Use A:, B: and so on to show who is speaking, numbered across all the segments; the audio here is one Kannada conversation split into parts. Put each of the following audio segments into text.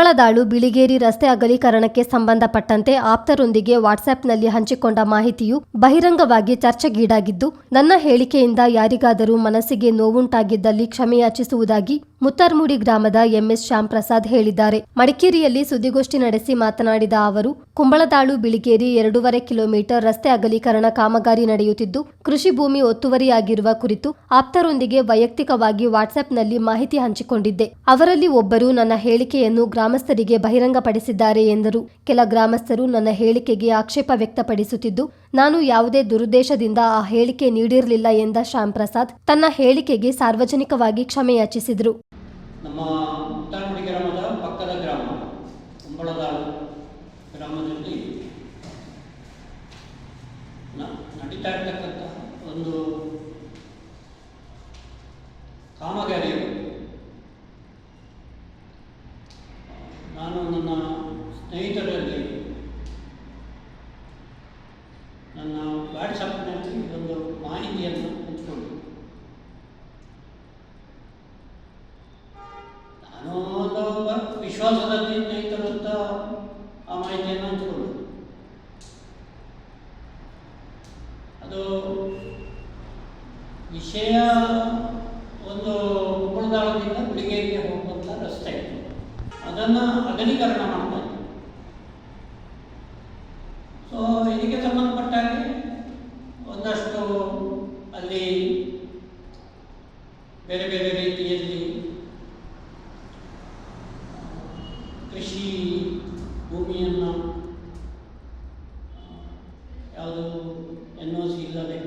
A: ಕುಂಬಳದಾಳು ಬಿಳಿಗೇರಿ ರಸ್ತೆ ಅಗಲೀಕರಣಕ್ಕೆ ಸಂಬಂಧಪಟ್ಟಂತೆ ಆಪ್ತರೊಂದಿಗೆ ವಾಟ್ಸ್ಆ್ಯಪ್ನಲ್ಲಿ ಹಂಚಿಕೊಂಡ ಮಾಹಿತಿಯು ಬಹಿರಂಗವಾಗಿ ಚರ್ಚೆಗೀಡಾಗಿದ್ದು, ನನ್ನ ಹೇಳಿಕೆಯಿಂದ ಯಾರಿಗಾದರೂ ಮನಸ್ಸಿಗೆ ನೋವುಂಟಾಗಿದ್ದಲ್ಲಿ ಕ್ಷಮೆಯಾಚಿಸುವುದಾಗಿ ಮುತ್ತರ್ಮುಡಿ ಗ್ರಾಮದ ಎಂಎಸ್ ಶ್ಯಾಂಪ್ರಸಾದ್ ಹೇಳಿದ್ದಾರೆ. ಮಡಿಕೇರಿಯಲ್ಲಿ ಸುದ್ದಿಗೋಷ್ಠಿ ನಡೆಸಿ ಮಾತನಾಡಿದ ಅವರು, ಕುಂಬಳದಾಳು ಬಿಳಿಗೇರಿ 2.5 ಕಿಲೋಮೀಟರ್ ರಸ್ತೆ ಅಗಲೀಕರಣ ಕಾಮಗಾರಿ ನಡೆಯುತ್ತಿದ್ದು, ಕೃಷಿ ಭೂಮಿ ಒತ್ತುವರಿಯಾಗಿರುವ ಕುರಿತು ಆಪ್ತರೊಂದಿಗೆ ವೈಯಕ್ತಿಕವಾಗಿ ವಾಟ್ಸ್ಆ್ಯಪ್ನಲ್ಲಿ ಮಾಹಿತಿ ಹಂಚಿಕೊಂಡಿದ್ದೆ. ಅವರಲ್ಲಿ ಒಬ್ಬರು ನನ್ನ ಹೇಳಿಕೆಯನ್ನು ಗ್ರಾಮಸ್ಥರಿಗೆ ಬಹಿರಂಗಪಡಿಸಿದ್ದಾರೆ ಎಂದರು. ಕೆಲ ಗ್ರಾಮಸ್ಥರು ನನ್ನ ಹೇಳಿಕೆಗೆ ಆಕ್ಷೇಪ ವ್ಯಕ್ತಪಡಿಸುತ್ತಿದ್ದು, ನಾನು ಯಾವುದೇ ದುರುದ್ದೇಶದಿಂದ ಆ ಹೇಳಿಕೆ ನೀಡಿರಲಿಲ್ಲ ಎಂದ ಶ್ಯಾಂಪ್ರಸಾದ್ ತನ್ನ ಹೇಳಿಕೆಗೆ ಸಾರ್ವಜನಿಕವಾಗಿ ಕ್ಷಮೆಯಾಚಿಸಿದರು.
B: ನಮ್ಮ ಮುತ್ತರ್ಮುಡಿ ಗ್ರಾಮದ ಪಕ್ಕದ ಗ್ರಾಮ ಕುಂಬಳದಾಳು ಗ್ರಾಮದಲ್ಲಿ ನಡೀತಾ ಇರ್ತಕ್ಕಂತಹ ಒಂದು ಕಾಮಗಾರಿಯು ನಾನು ನನ್ನ ಸ್ನೇಹಿತರಲ್ಲಿ ನನ್ನ ವಾಟ್ಸಪ್ನಲ್ಲಿ ಒಂದು ಮಾಹಿತಿಯನ್ನು ಹಂಚಿಕೊಂಡೆ. ನಾನು ಒಬ್ಬ ವಿಶ್ವಾಸದಲ್ಲಿ ಸ್ನೇಹಿತರು ಅಂತ ಆ ಮಾಹಿತಿಯನ್ನು ಹಂಚಿಕೊಂಡೆ. ಅದು ವಿಷಯ ಒಂದು ಕುಂಬಳದಾಳದಿಂದ ಬಿಳಿಗೇರಿಗೆ ಹೋಗುವಂಥ ರಸ್ತೆ ಇತ್ತು, ಅದನ್ನು ಅಗಲೀಕರಣ ಮಾಡ್ತಾ ಇತ್ತು. ಸೊ ಇದಕ್ಕೆ ಸಂಬಂಧಪಟ್ಟಾಗೆ ಒಂದಷ್ಟು ಅಲ್ಲಿ ಬೇರೆ ಬೇರೆ ರೀತಿಯಲ್ಲಿ ಕೃಷಿ ಭೂಮಿಯನ್ನು ಯಾವುದು NOC ಇಲ್ಲದೆ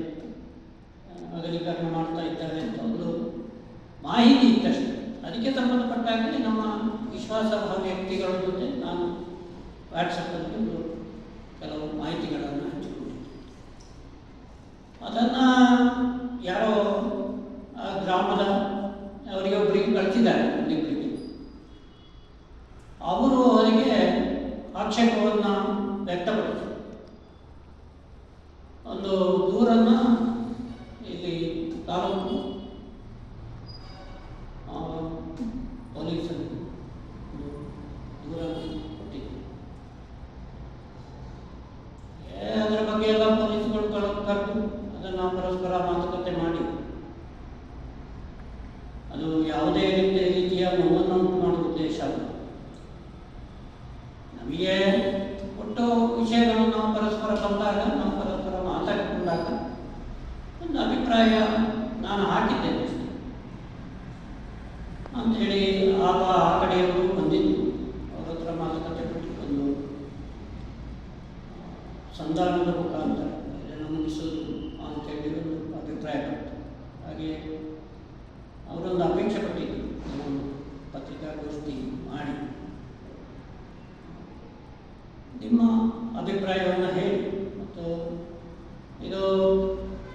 B: ಅಗಲೀಕರಣ ಮಾಡ್ತಾ ಇದ್ದಾರೆ ಅಂತ ಒಂದು ಮಾಹಿತಿ ಇತ್ತಷ್ಟೇ. ಅದಕ್ಕೆ ಸಂಬಂಧಪಟ್ಟಾಗಲೇ ನಮ್ಮ ವಿಶ್ವಾಸಾರ್ಹ ವ್ಯಕ್ತಿಗಳ ಜೊತೆ ನಾನು ವಾಟ್ಸಪ್ಪಲ್ಲಿ ಒಂದು ಕೆಲವು ಮಾಹಿತಿಗಳನ್ನು ಹಂಚಿಕೊಂಡಿದ್ದೆ. ಅದನ್ನು ಯಾರೋ ಆ ಗ್ರಾಮದ ಅವರಿಗೆ ಒಬ್ಬರಿಗೆ ಕಳಿಸಿದ್ದಾರೆ, ಒಂದಿಬ್ಬರಿಗೆ. ಅವರು ಅವರಿಗೆ ಆಕ್ಷೇಪವನ್ನು ವ್ಯಕ್ತಪಡಿಸಿದರು. ಒಂದು ದೂರನ್ನು ಇಲ್ಲಿ ತಾಲೂಕು ಪೊಲೀಸರು ದೂರನ್ನು ಕೊಟ್ಟಿದ್ದರು. ಅದರ ಬಗ್ಗೆ ಎಲ್ಲ ಪೊಲೀಸ್ಗಳು ಕರೆದು ಅದನ್ನು ಪರಸ್ಪರ ಮಾತುಕತೆ ಮಾಡಿ ಅದು ಯಾವುದೇ ರೀತಿಯ ನೋವನ್ನುಂಟು ಮಾಡುವ ಉದ್ದೇಶ ಅಲ್ಲ. ನಮಗೆ ಒಟ್ಟು ವಿಷಯಗಳು ನಾವು ಪರಸ್ಪರ ಬಂದಾಗ, ನಾವು ಪರಸ್ಪರ ಮಾತಾಡಿಕೊಂಡಾಗ ಒಂದು ಅಭಿಪ್ರಾಯ ನಾನು ಹಾಕಿದ್ದೇನೆ ಅಷ್ಟೇ ಅಂಥೇಳಿ ಆ ಕಡೆಯವರು ಬಂದಿದ್ದು. ಅವರ ಹತ್ರ ಮಾತುಕತೆ ಬಿಟ್ಟುಕೊಂಡು ಸಂಧಾನದ ಮುಖಾಂತರ ಇದನ್ನು ಮುಗಿಸೋದು ಅಂಥೇಳಿ ಒಂದು ಅಭಿಪ್ರಾಯ ಬಂತು. ಹಾಗೆ ಅವರೊಂದು ಅಪೇಕ್ಷೆ ಪಟ್ಟಿದ್ದರು, ನಾವು ಪತ್ರಿಕಾಗೋಷ್ಠಿ ಮಾಡಿ ನಿಮ್ಮ ಅಭಿಪ್ರಾಯವನ್ನು ಹೇಳಿ, ಮತ್ತು ಇದು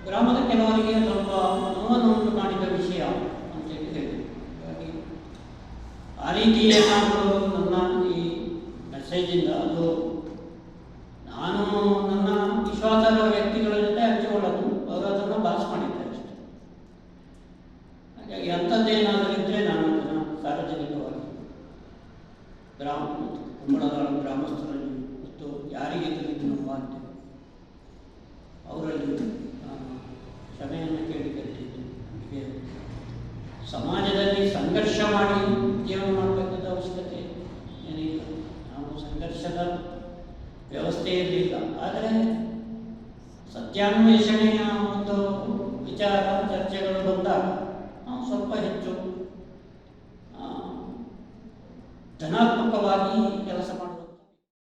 B: ಗ್ರಾಮದ ಕೆಲವರಿಗೆ ಸ್ವಲ್ಪ ನೋವನ್ನು ಉಂಟು ಮಾಡಿದ ವಿಷಯ ಅಂತೇಳಿ ಹೇಳಿ. ಹಾಗಾಗಿ ಆ ರೀತಿ ಏನಾದರೂ ನನ್ನ ಈ ಮೆಸೇಜಿಂದ ಅದು ನಾನು ನನ್ನ ವಿಶ್ವಾಸಾರ್ಹ ವ್ಯಕ್ತಿಗಳ ಜೊತೆ ಹಂಚಿಕೊಳ್ಳೋದು, ಅವರು ಅದನ್ನು ಪಾಸ್ ಮಾಡಿದ್ದಾರೆ ಅಷ್ಟೇ. ಹಾಗಾಗಿ ಅಂಥದ್ದೇನಾದರೂ ಇದ್ದರೆ ನಾನು ಅದನ್ನು ಸಾರ್ವಜನಿಕವಾಗಿ ಕುಂಬಳದಾಳು ಗ್ರಾಮಸ್ಥರಲ್ಲಿ ಮತ್ತು ಯಾರಿಗೆ ತಿಳಿದು ನೋವಾಗ್ತದೆ ಅವರಲ್ಲಿ ಕ್ಷಮೆಯನ್ನು ಕೇಳಿಕೊಂಡಿದ್ದು. ಹೀಗೆ ಸಮಾಜದಲ್ಲಿ ಸಂಘರ್ಷ ಮಾಡಿ ಜೀವನ ಮಾಡಬೇಕಾದ ಅವಶ್ಯಕತೆ ಏನಿಲ್ಲ. ನಾವು ಸಂಘರ್ಷದ ವ್ಯವಸ್ಥೆಯಲ್ಲಿಲ್ಲ. ಆದರೆ ಸತ್ಯಾನ್ವೇಷಣೆಯ ಒಂದು ವಿಚಾರ ಚರ್ಚೆಗಳು ಬಂದಾಗ ನಾವು ಸ್ವಲ್ಪ ಹೆಚ್ಚು ಧನಾತ್ಮಕವಾಗಿ